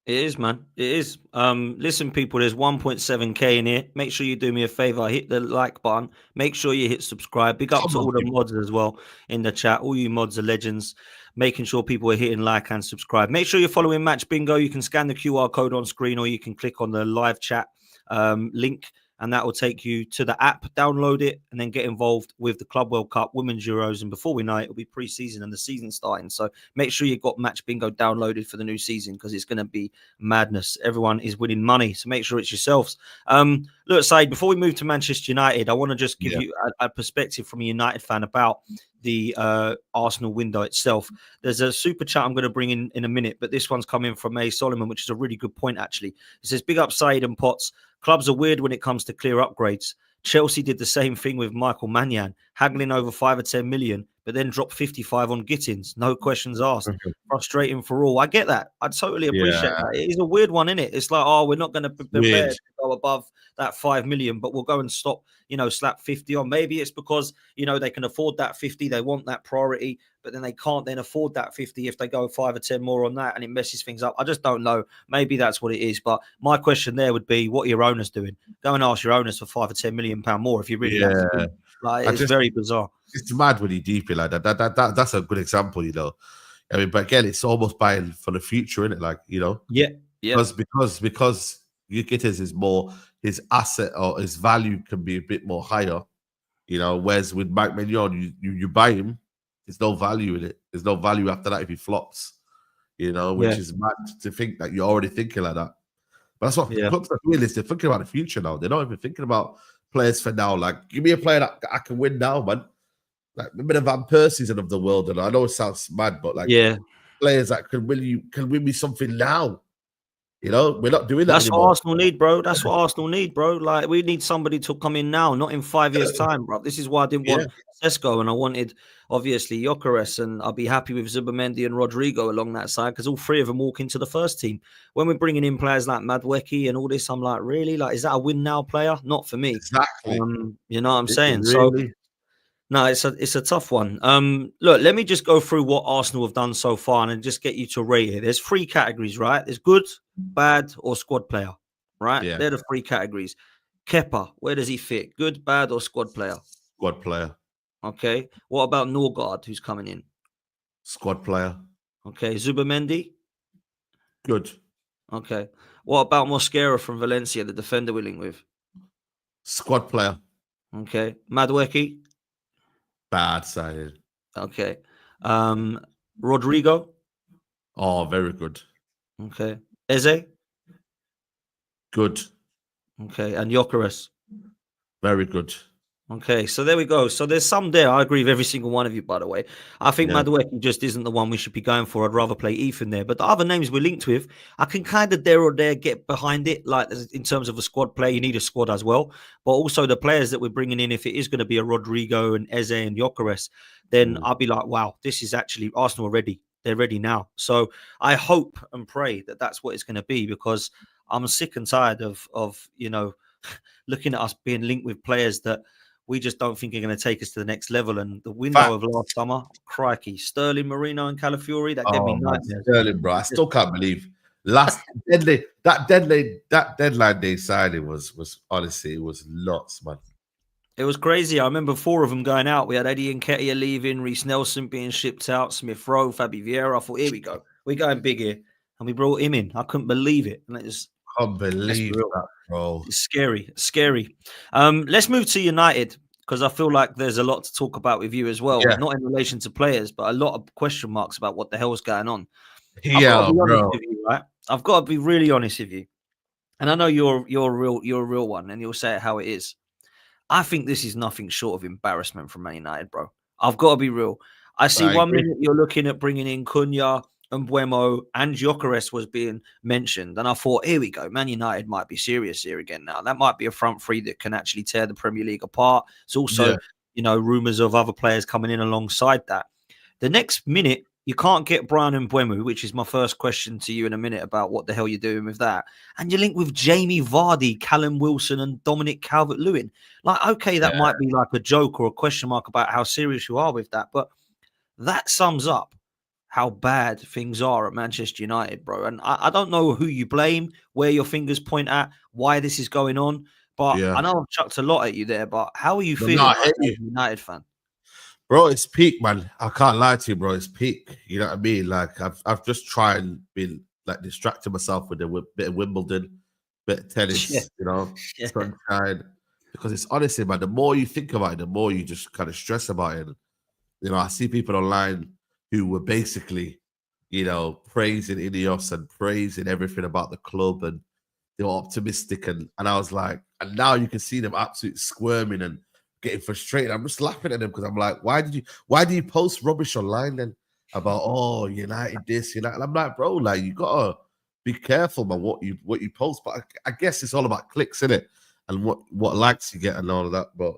is, man. It is. Listen, people, there's 1.7K in here. Make sure you do me a favor, hit the like button. Make sure you hit subscribe. Big up Come to on, all the people. mods as well in the chat. All you mods are legends. Making sure people are hitting like and subscribe. Make sure you're following Match Bingo. You can scan the QR code on screen, or you can click on the live chat link, and that will take you to the app. Download it and then get involved with the Club World Cup, Women's Euros, and before we know it, it'll be pre-season and the season starting. So make sure you've got Match Bingo downloaded for the new season, because it's going to be madness. Everyone is winning money, so make sure it's yourselves. Look, Said, before we move to Manchester United, I want to just give you a perspective from a United fan about the Arsenal window itself. There's a super chat I'm going to bring in a minute, but this one's coming from A. Solomon, which is a really good point, actually. It says, big up Said and Potts. Clubs are weird when it comes to clear upgrades. Chelsea did the same thing with Michael Maignan, haggling over 5 or 10 million, but then dropped 55 on Gittins. No questions asked. Frustrating for all. I get that. I totally appreciate that. It is a weird one, isn't it? It's like, oh, we're not going to be prepared to go above that 5 million, but we'll go and stop, slap 50 on. Maybe it's because, they can afford that 50. They want that priority, but then they can't then afford that 50 if they go 5 or 10 more on that, and it messes things up. I just don't know. Maybe that's what it is. But my question there would be, what are your owners doing? Go and ask your owners for 5 or 10 million pound more if you really have to do. Like, it's very bizarre. It's mad when you deep it like that. That's a good example, I mean, but again, it's almost buying for the future, isn't it? Like, Yeah. Because Gyokeres is more, his asset or his value can be a bit more higher, whereas with Mike Maignan, you buy him, there's no value in it. There's no value after that if he flops, which is mad to think that you're already thinking like that. But that's what clubs are doing, is they're thinking about the future now. They're not even thinking about players for now. Like, give me a player that I can win now, man. Like, remember the Van Persies of the world, and I know it sounds mad, but like, players that can win me something now. We're not doing that That's anymore. what Arsenal need, bro. That's what Arsenal need, bro. Like, we need somebody to come in now, not in 5 years' time, bro. This is why I didn't want Sesko, and I wanted, obviously, Gyokeres, and I'll be happy with Zubimendi and Rodrigo along that side, because all three of them walk into the first team. When we're bringing in players like Madueke and all this, I'm like, really? Like, is that a win now player? Not for me. Exactly. You know what I'm saying? Really? So, no, it's a tough one. Look, let me just go through what Arsenal have done so far and just get you to rate it. There's 3 categories, right? There's good, bad, or squad player, right? Yeah. They're the 3 categories. Kepa, where does he fit? Good, bad, or squad player? Squad player. Okay. What about Norgard, who's coming in? Squad player. Okay. Zubimendi? Good. Okay. What about Mosquera from Valencia, the defender we're linked with? Squad player. Okay. Madueke? Bad signing. Okay. Rodrigo? Oh, very good. Okay. Eze? Good. Okay. And Gyökeres? Very good. Okay, so there we go. So there's some there. I agree with every single one of you, by the way. I think Madueke just isn't the one we should be going for. I'd rather play Ethan there. But the other names we're linked with, I can kind of there or there get behind it. Like, in terms of a squad play, you need a squad as well. But also the players that we're bringing in, if it is going to be a Rodrigo and Eze and Gyökeres, then I'll be like, wow, this is actually Arsenal are ready. They're ready now. So I hope and pray that that's what it's going to be, because I'm sick and tired of looking at us being linked with players that we just don't think are going to take us to the next level. And the window of last summer, crikey, Sterling, Marino, and Calafiori, that gave me nightmares. Sterling, bro, I still can't believe that deadline day signing was honestly, it was nuts, man. It was crazy. I remember 4 of them going out. We had Eddie Nketiah leaving, Reece Nelson being shipped out, Smith Rowe, Fabi Vieira. I thought, here we go, we're going big here, and we brought him in. I couldn't believe it, and it was that, bro. It's scary. Let's move to United, because I feel like there's a lot to talk about with you as well. Yeah. Not in relation to players, but a lot of question marks about what the hell's going on. Yeah, bro. Right? I've got to be really honest with you, and I know you're a real one, and you'll say it how it is. I think this is nothing short of embarrassment from Man United, bro. I've got to be real. I see one minute you're looking at bringing in Cunha and Mbeumo, and Gyokeres was being mentioned. And I thought, here we go. Man United might be serious here again now. That might be a front three that can actually tear the Premier League apart. It's also, rumours of other players coming in alongside that. The next minute, You can't get Brian Mbeumo, which is my first question to you in a minute about what the hell you're doing with that. And you link with Jamie Vardy, Callum Wilson, and Dominic Calvert-Lewin. Like, okay, that might be like a joke or a question mark about how serious you are with that, but that sums up how bad things are at Manchester United, bro. And I don't know who you blame, where your fingers point at, why this is going on. But I know I've chucked a lot at you there, but how are you feeling right now as a United fan? Bro, it's peak, man. I can't lie to you, bro. It's peak. You know what I mean? Like I've just tried and been like distracting myself with a bit of Wimbledon, bit of tennis, you know, sunshine. Because it's honestly, man, the more you think about it, the more you just kind of stress about it. You know, I see people online who were basically, you know, praising Ineos and praising everything about the club, and they were optimistic, and I was like, and now you can see them absolutely squirming and getting frustrated. I'm just laughing at them because I'm like, why do you post rubbish online then about United this, United? And I'm like, bro, like you gotta be careful, man, what you post. But I guess it's all about clicks, isn't it? And what likes you get and all of that. But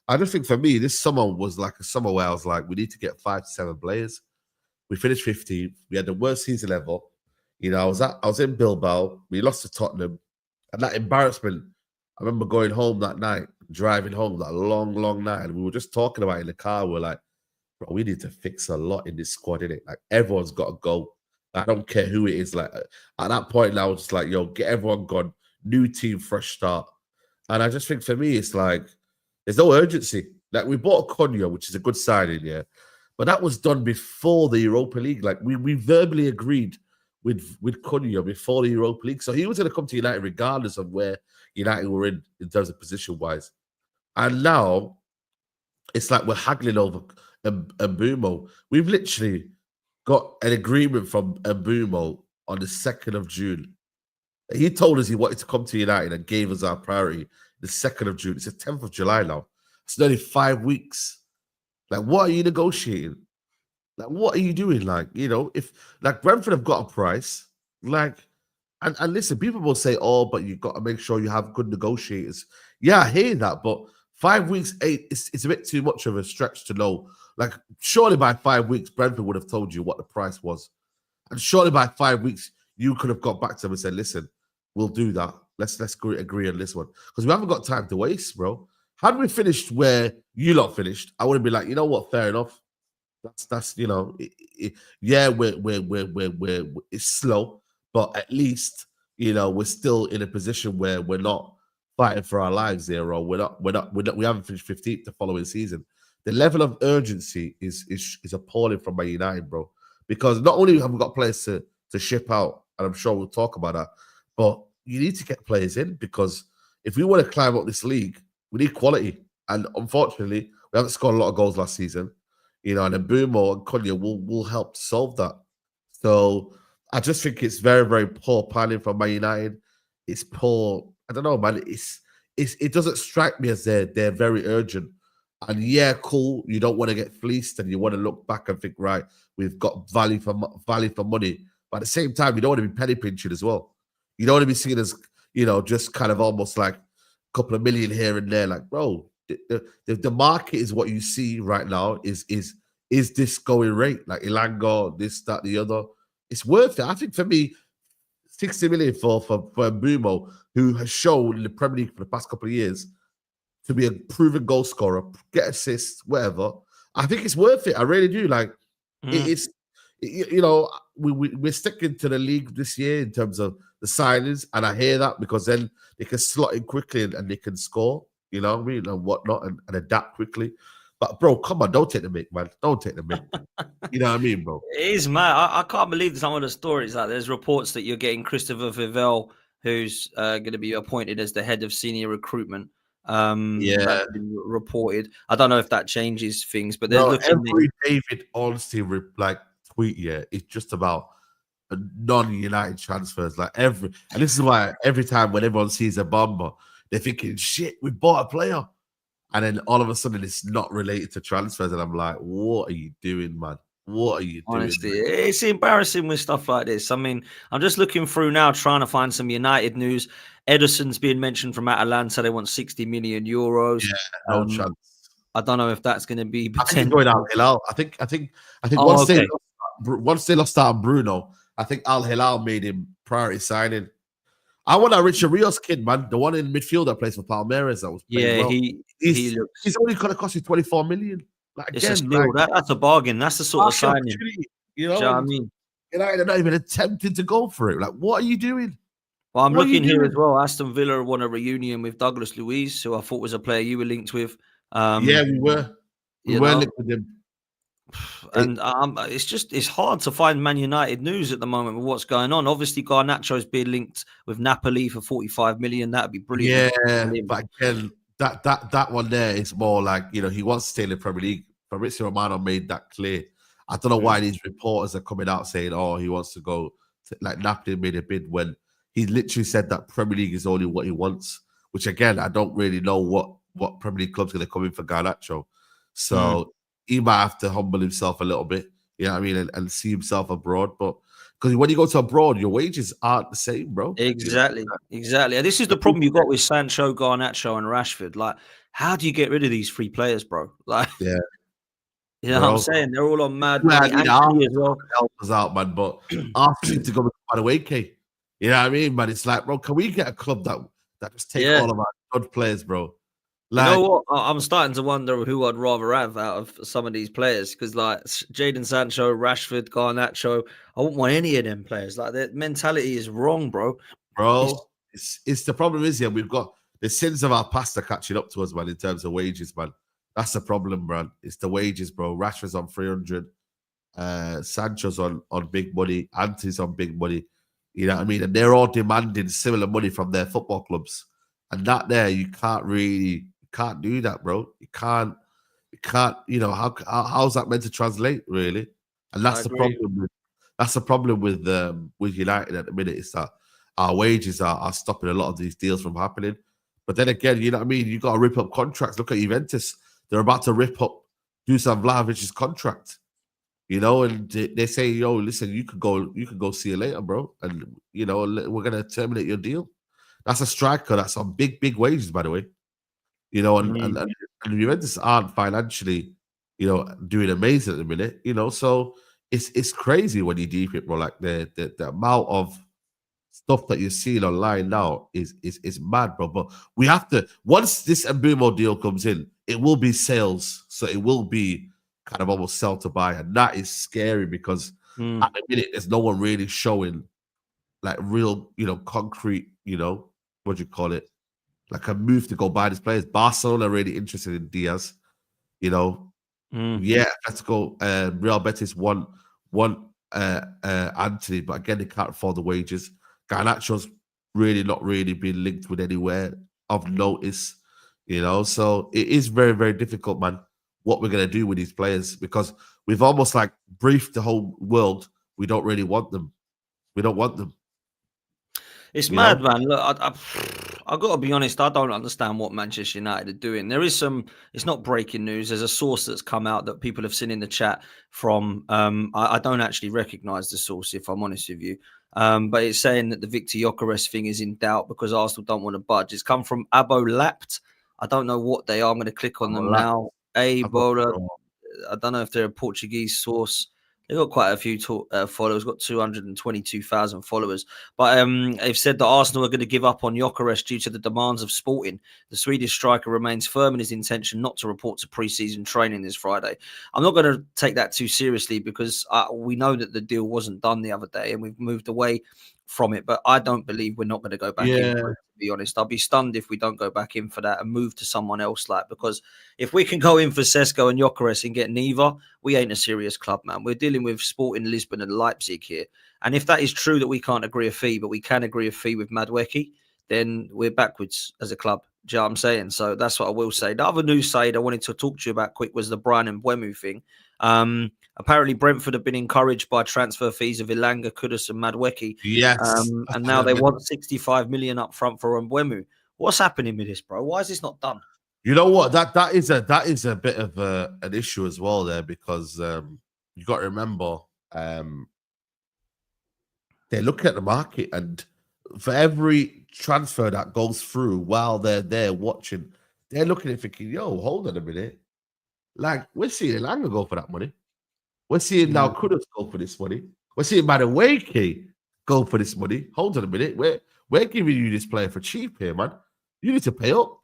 I just think for me, this summer was like a summer where I was like, we need to get 5 to 7 players. We finished 15th. We had the worst season ever. You know, I was in Bilbao. We lost to Tottenham. And that embarrassment, I remember going home that night, driving home that long, long night, and we were just talking about it in the car. We're like, bro, we need to fix a lot in this squad, innit? Like, everyone's got to go. I don't care who it is. Like, at that point, I was just like, yo, get everyone gone. New team, fresh start. And I just think for me, it's like, there's no urgency. Like, we bought Cunha, which is a good signing, yeah. But that was done before the Europa League. Like, we verbally agreed with Cunha before the Europa League. So he was going to come to United regardless of where United were in terms of position-wise. And now, it's like we're haggling over Mbeumo. We've literally got an agreement from Mbeumo on the 2nd of June. He told us he wanted to come to United and gave us our priority the 2nd of June. It's the 10th of July now. It's nearly 5 weeks. Like, what are you negotiating? Like, what are you doing? Like, you know, if like Brentford have got a price, like, and listen, people will say, oh, but you've got to make sure you have good negotiators. Yeah, I hear that, but 5 weeks, it's a bit too much of a stretch to know. Like, surely by 5 weeks, Brentford would have told you what the price was. And surely by 5 weeks, you could have got back to them and said, listen, we'll do that. Let's agree on this one. Because we haven't got time to waste, bro. Had we finished where you lot finished, I would have been like, you know what, fair enough. That's you know, yeah, we're it's slow, but at least, you know, we're still in a position where we're not fighting for our lives there, or we haven't finished 15th the following season. The level of urgency is appalling from Man United, bro. Because not only have we got players to ship out, and I'm sure we'll talk about that, but you need to get players in, because if we want to climb up this league, we need quality. And unfortunately, we haven't scored a lot of goals last season. You know, and Mbeumo and Cunha will help solve that. So I just think it's very, very poor planning from Man United. It's poor. I don't know, man. It doesn't strike me as they're very urgent. And yeah, cool. You don't want to get fleeced, and you want to look back and think, right, we've got value for money. But at the same time, you don't want to be penny pinching as well. You don't want to be seen as, you know, just kind of almost like a couple of million here and there. Like, bro, the market is what you see right now. Is this going rate, like Elanga, this, that, the other? It's worth it. I think for me, 60 million for Mbeumo, who has shown in the Premier League for the past couple of years to be a proven goal scorer, get assists, whatever. I think it's worth it. I really do. Like, you know, we're sticking to the league this year in terms of the signings, and I hear that, because then they can slot in quickly and they can score, you know what I mean, and whatnot, and adapt quickly. But bro, come on, don't take the mic, man. Don't take the mic. You know what I mean, bro? It is, man. I can't believe some of the stories. Like, there's reports that you're getting Christopher Vivell, who's going to be appointed as the head of senior recruitment. That's been reported. I don't know if that changes things, but they're looking. Every David Ornstein tweet, it's just about non-United transfers. Like and this is why every time when everyone sees a bomber, they're thinking, shit, we bought a player. And then all of a sudden it's not related to transfers. And I'm like, what are you doing, man? What are you doing? Honestly, it's embarrassing with stuff like this. I mean, I'm just looking through now, trying to find some United news. Ederson's being mentioned from Atalanta. They want 60 million euros. Yeah, no chance. I don't know if that's going to be I think he's going out. I think once they once they lost out on Bruno, I think Al Hilal made him priority signing. I want that Richard Rios kid, man, the one in midfield that plays for Palmeiras that was playing well. He's only going to cost you 24 million. Like, again, it's a steal. That's a bargain. That's the sort of signing. You know, what I mean? United are not even attempting to go for it. Like, what are you doing? Well, I'm looking here as well. Aston Villa won a reunion with Douglas Luiz, who I thought was a player you were linked with. Yeah, we were. We were linked with him. And it's hard to find Man United news at the moment with what's going on. Obviously, Garnacho's being linked with Napoli for 45 million. That'd be brilliant. Yeah, but again, that one there is more like, you know, he wants to stay in the Premier League. Fabrizio Romano made that clear. I don't know why these reporters are coming out saying, "Oh, he wants to go." Like Napoli made a bid when he literally said that Premier League is only what he wants. Which again, I don't really know what Premier League club's going to come in for Garnacho. So he might have to humble himself a little bit, you know what I mean, and see himself abroad. But because when you go to abroad, your wages aren't the same, bro. Exactly. And this is the problem you got with Sancho, Garnacho, and Rashford. Like, how do you get rid of these three players, bro? Like, yeah. You know what I'm saying? They're all on mad money. Anthony as well. Help us out, man. But after to go with Madueke, you know what I mean, man? It's like, bro, can we get a club that just take all of our good players, bro? Like, you know what? I'm starting to wonder who I'd rather have out of some of these players because, like, Jadon Sancho, Rashford, Garnacho, I wouldn't want any of them players. Like, their mentality is wrong, bro. It's the problem is, we've got the sins of our past are catching up to us, man, in terms of wages, man. That's the problem, man. It's the wages, bro. Rashford's on 300. Sancho's on big money. Ante's on big money. You know what I mean? And they're all demanding similar money from their football clubs. And that there, you can't do that, bro. You can't, you know, how's that meant to translate, really? And that's the problem. That's the problem with United at the minute, is that our wages are stopping a lot of these deals from happening. But then again, you know what I mean? You got to rip up contracts. Look at Juventus. They're about to rip up Dusan Vlahovic's contract, you know, and they say, "Yo, listen, you could go see you later, bro, and you know, we're gonna terminate your deal." That's a striker that's on big wages, by the way, you know, and Juventus aren't financially, you know, doing amazing at the minute, you know, so it's crazy when you deep it, bro. Like the amount of stuff that you're seeing online now is mad, bro. But we have to, once this Mbumo deal comes in, it will be sales. So it will be kind of almost sell to buy. And that is scary because at the minute, there's no one really showing like real, you know, concrete, you know, what do you call it? Like a move to go buy these players. Barcelona are really interested in Diaz, you know. Yeah, let's go. Real Betis won Anthony, but again, they can't afford the wages. Garnacho's really not really been linked with anywhere of notice, you know. So it is very, very difficult, man, what we're going to do with these players, because we've almost like briefed the whole world. We don't really want them. We don't want them. It's mad, man. Look, I've got to be honest. I don't understand what Manchester United are doing. There is it's not breaking news. There's a source that's come out that people have seen in the chat from, I don't actually recognize the source, if I'm honest with you. But it's saying that the Viktor Gyökeres thing is in doubt because Arsenal don't want to budge. It's come from Abo Lapt. I don't know what they are. I'm going to click on them now. I don't know if they're a Portuguese source. They've got quite a few followers, got 222,000 followers. But they've said that Arsenal are going to give up on Gyokeres due to the demands of Sporting. The Swedish striker remains firm in his intention not to report to pre-season training this Friday. I'm not going to take that too seriously because we know that the deal wasn't done the other day and we've moved away from it. But I don't believe we're not going to go back in for it, to be honest. I'll be stunned if we don't go back in for that and move to someone else, because if we can go in for Sesko and Gyokeres and get neither, we ain't a serious club, man. We're dealing with Sporting Lisbon and Leipzig here. And if that is true that we can't agree a fee, but we can agree a fee with Madueke, then we're backwards as a club. Do you know what I'm saying? So that's what I will say. The other news side I wanted to talk to you about quick was the Brian and Mbeumo thing. Apparently, Brentford have been encouraged by transfer fees of Ilanga, Kudus, and Madueke. Yes. And now they want 65 million up front for Mbeumo. What's happening with this, bro? Why is this not done? You know what? That is a bit of an issue as well there, because you got to remember they look at the market, and for every transfer that goes through while they're there watching, they're looking at it thinking, yo, hold on a minute. Like, we're seeing Ilanga go for that money. We're seeing now Kudus go for this money. We're seeing Madueke go for this money. Hold on a minute. We're giving you this player for cheap here, man. You need to pay up.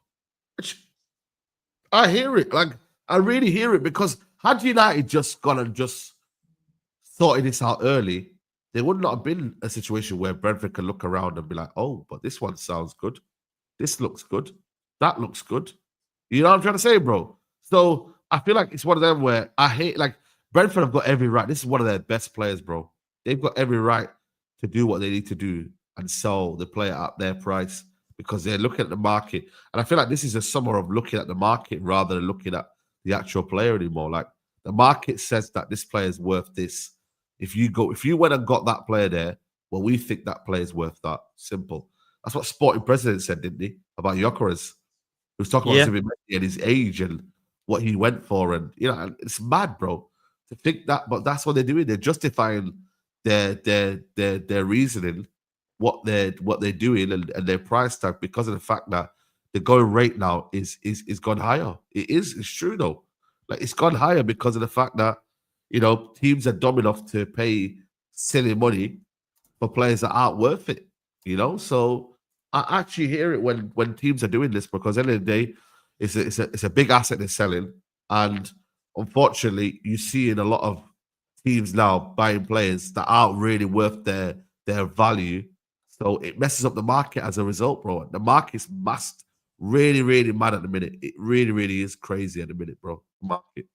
I hear it. Like, I really hear it, because had United just gone and just sorted this out early, there would not have been a situation where Brentford can look around and be like, oh, but this one sounds good. This looks good. That looks good. You know what I'm trying to say, bro? So I feel like it's one of them where I hate, like, Brentford have got every right. This is one of their best players, bro. They've got every right to do what they need to do and sell the player at their price, because they're looking at the market. And I feel like this is a summer of looking at the market rather than looking at the actual player anymore. Like, the market says that this player is worth this. If you went and got that player there, well, we think that player is worth that. Simple. That's what Sporting President said, didn't he? About Gyökeres. He was talking about Zimmy and his age and what he went for. And, you know, it's mad, bro, to think that. But that's what they're doing. They're justifying their reasoning, what they're doing, and their price tag, because of the fact that the going rate now is gone higher. It's true though. Like, it's gone higher because of the fact that, you know, teams are dumb enough to pay silly money for players that aren't worth it. You know, so I actually hear it when teams are doing this, because at the end of the day, it's a big asset they're selling, and unfortunately, you see in a lot of teams now buying players that aren't really worth their value. So it messes up the market as a result, bro. The market's really, really mad at the minute. It really, really is crazy at the minute, bro. Market.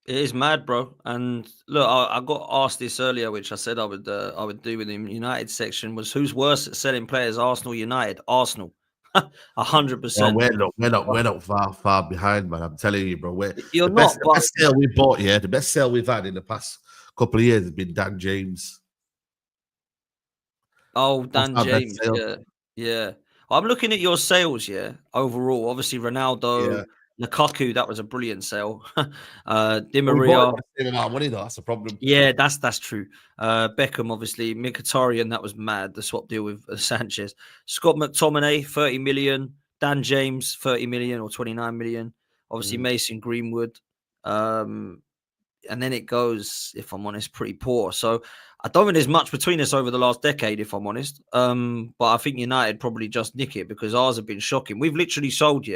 It is mad, bro. And look, I got asked this earlier, which I said I would do with the United section, was who's worse at selling players, Arsenal, United? Arsenal, 100%. We're not far behind, man. I'm telling you, bro. You're the not. Best sale we bought, the best sale we've had in the past couple of years has been Dan James. Oh, Dan James, yeah. I'm looking at your sales, overall. Obviously, Ronaldo, Lukaku, that was a brilliant sale. Di Maria, money though, that's a problem. Yeah, that's true. Beckham, obviously, Mkhitaryan, that was mad. The swap deal with Sanchez. Scott McTominay, 30 million. Dan James, 30 million or 29 million. Obviously, Mason Greenwood. And then it goes, if I'm honest, pretty poor. So I don't think there's much between us over the last decade, if I'm honest. But I think United probably just nick it, because ours have been shocking. We've literally sold,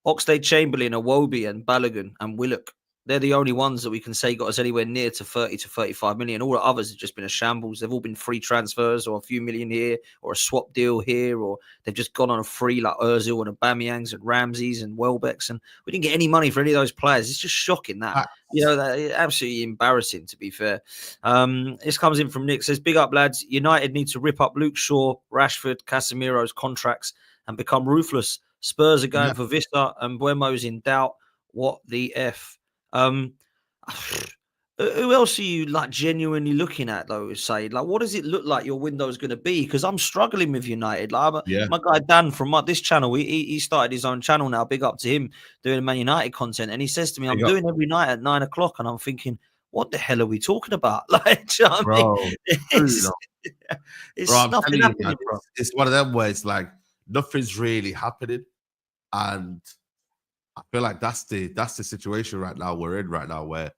Oxlade-Chamberlain, Iwobi, and Balogun and Willock. They're the only ones that we can say got us anywhere near to 30 to 35 million. All the others have just been a shambles. They've all been free transfers, or a few million here, or a swap deal here, or they've just gone on a free, like Ozil and Aubameyangs and Ramseys and Welbecks, and we didn't get any money for any of those players. It's just shocking that. That absolutely embarrassing, to be fair. This comes in from Nick, says, big up, lads. United need to rip up Luke Shaw, Rashford, Casemiro's contracts and become ruthless. Spurs are going for Vista, and Buemo's in doubt. What the F? Who else are you like genuinely looking at though? Say, like, what does it look like your window is going to be? Because I'm struggling with United. Like, my guy Dan from this channel, he started his own channel now. Big up to him, doing Man United content, and he says to me, "I'm doing every night at 9 o'clock," and I'm thinking, what the hell are we talking about? Like, do you know what I mean? It's nothing happening, bro. It's one of them where it's like nothing's really happening, and I feel like that's the situation right now we're in right now, where,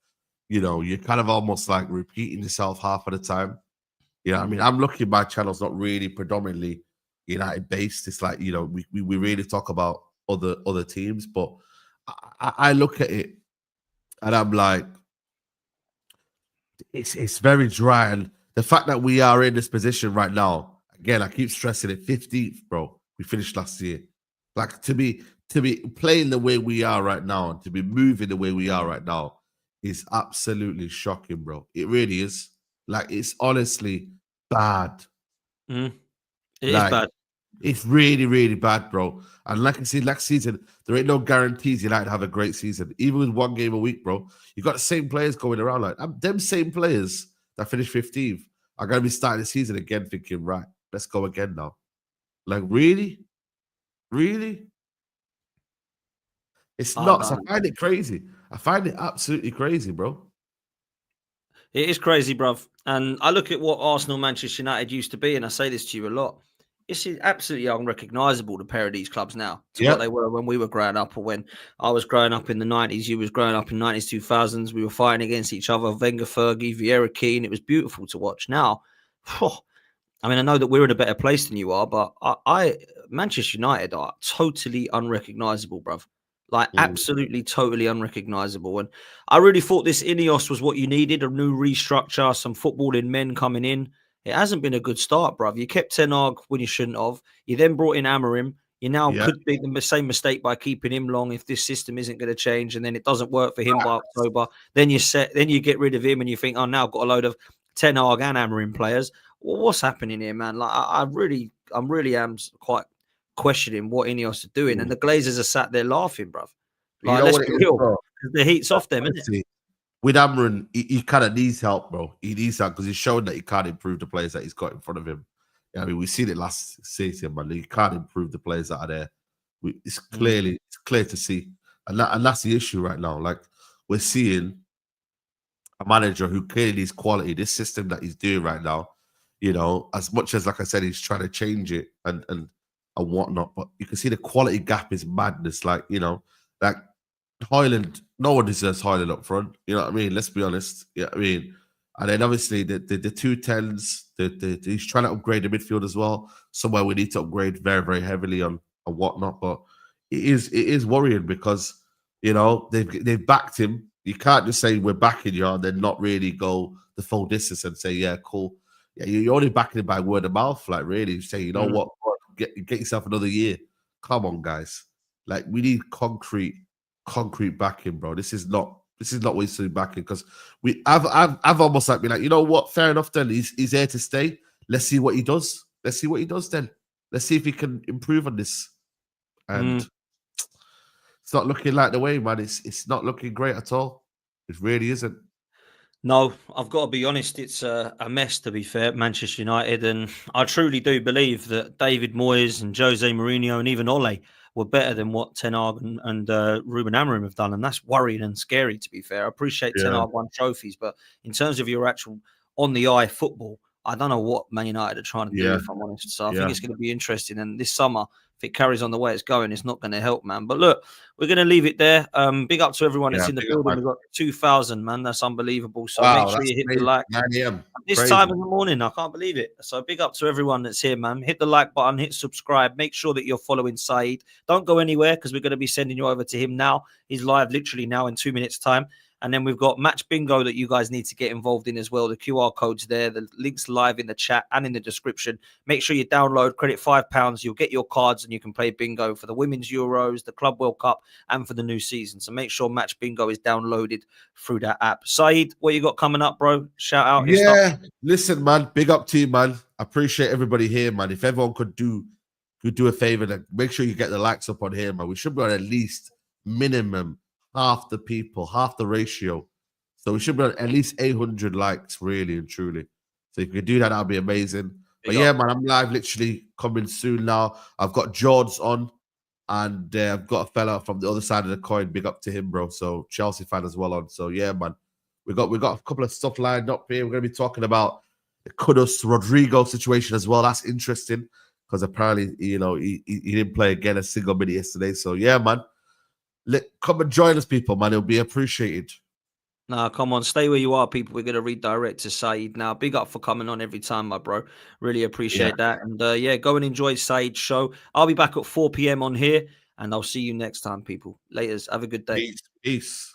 you know, you're kind of almost like repeating yourself half of the time. You know what I mean? I'm looking, my channel's not really predominantly United based. It's like, you know, we really talk about other teams, but I look at it and I'm like, it's very dry. And the fact that we are in this position right now, again, I keep stressing it, 15th, bro. We finished last year. Like, to be playing the way we are right now and to be moving the way we are right now is absolutely shocking, bro. It really is. Like, it's honestly bad. It is bad. It's really, really bad, bro. And like I said, next season, there ain't no guarantees United have a great season. Even with one game a week, bro, you got the same players going around. Like, them same players that finished 15th are going to be starting the season again thinking, right, let's go again now. Like, really? Really? It's nuts. I find it crazy. I find it absolutely crazy, bro. It is crazy, bruv. And I look at what Arsenal, Manchester United used to be, and I say this to you a lot. It's absolutely unrecognisable, the pair of these clubs now, to what they were when we were growing up, or when I was growing up in the 90s, you was growing up in 90s, 2000s. We were fighting against each other, Wenger, Fergie, Vieira, Keane. It was beautiful to watch. Now, I mean, I know that we're in a better place than you are, but Manchester United are totally unrecognisable, bruv. Like, absolutely, totally unrecognisable. And I really thought this Ineos was what you needed, a new restructure, some footballing men coming in. It hasn't been a good start, bruv. You kept Ten Hag when you shouldn't have. You then brought in Amorim. You now could make the same mistake by keeping him long if this system isn't going to change, and then it doesn't work for him by October. Then you get rid of him, and you think, oh, now I've got a load of Ten Hag and Amorim players. Well, what's happening here, man? Like, I really am quite questioning what Ineos are doing, and the Glazers are sat there laughing, bruv. Like, let's be real, the heat's off them, isn't it? With Amorim, he kind of needs help, bro. He needs help because he's shown that he can't improve the players that he's got in front of him. I mean, we've seen it last season, man. He can't improve the players that are there. It's clear to see, and that's the issue right now. Like, we're seeing a manager who clearly needs quality. This system that he's doing right now, you know, as much as, like I said, he's trying to change it and whatnot, but you can see the quality gap is madness. Like, you know, like Højlund, no one deserves Højlund up front. You know what I mean? Let's be honest. Yeah, I mean, and then obviously the 210s, he's trying to upgrade the midfield as well. Somewhere we need to upgrade very, very heavily on and whatnot. But it is worrying because, you know, they've backed him. You can't just say we're backing you and then not really go the full distance and say, yeah, cool. Yeah, you're only backing it by word of mouth. Like, really, you say, you know what, get yourself another year. Come on, guys. Like, we need concrete backing, bro. This is not wasted backing because I've almost like been like, you know what, fair enough then. He's here to stay. Let's see what he does. Then. Let's see if he can improve on this. And it's not looking like the way, man. It's not looking great at all. It really isn't. No, I've got to be honest. It's a mess, to be fair, Manchester United. And I truly do believe that David Moyes and Jose Mourinho and even Ole were better than what Ten Hag and Ruben Amorim have done. And that's worrying and scary, to be fair. I appreciate Ten Hag won trophies, but in terms of your actual on-the-eye football, I don't know what Man United are trying to do, if I'm honest. So I think it's going to be interesting. And this summer, if it carries on the way it's going, it's not going to help, man. But look, we're going to leave it there. Big up to everyone that's in the building. We've got 2,000, man. That's unbelievable. So make sure you hit the like. 9 a.m. This time in the morning, I can't believe it. So big up to everyone that's here, man. Hit the like button, hit subscribe. Make sure that you're following Saeed. Don't go anywhere because we're going to be sending you over to him now. He's live literally now in 2 minutes' time. And then we've got Match Bingo that you guys need to get involved in as well. The QR code's there. The link's live in the chat and in the description. Make sure you download, credit £5. You'll get your cards and you can play bingo for the Women's Euros, the Club World Cup, and for the new season. So make sure Match Bingo is downloaded through that app. Saeed, what you got coming up, bro? Shout out. Listen, man. Big up to you, man. I appreciate everybody here, man. If everyone could do a favor, then make sure you get the likes up on here, man. We should be on at least minimum half the people, half the ratio. So we should be at least 800 likes, really and truly. So if you could do that, that'd be amazing. But yeah, man, I'm live literally coming soon now. I've got George on, and I've got a fella from the other side of the coin. Big up to him, bro. So Chelsea fan as well on. So yeah, man, we got a couple of stuff lined up here. We're gonna be talking about the Kudus Rodrigo situation as well. That's interesting because apparently, you know, he didn't play again a single minute yesterday. So yeah, man. Come and join us, people, man. It'll be appreciated. Nah, come on. Stay where you are, people. We're going to redirect to Saeed now. Big up for coming on every time, my bro. Really appreciate that. And go and enjoy Saeed's show. I'll be back at 4 p.m. on here, and I'll see you next time, people. Laters. Have a good day. Peace.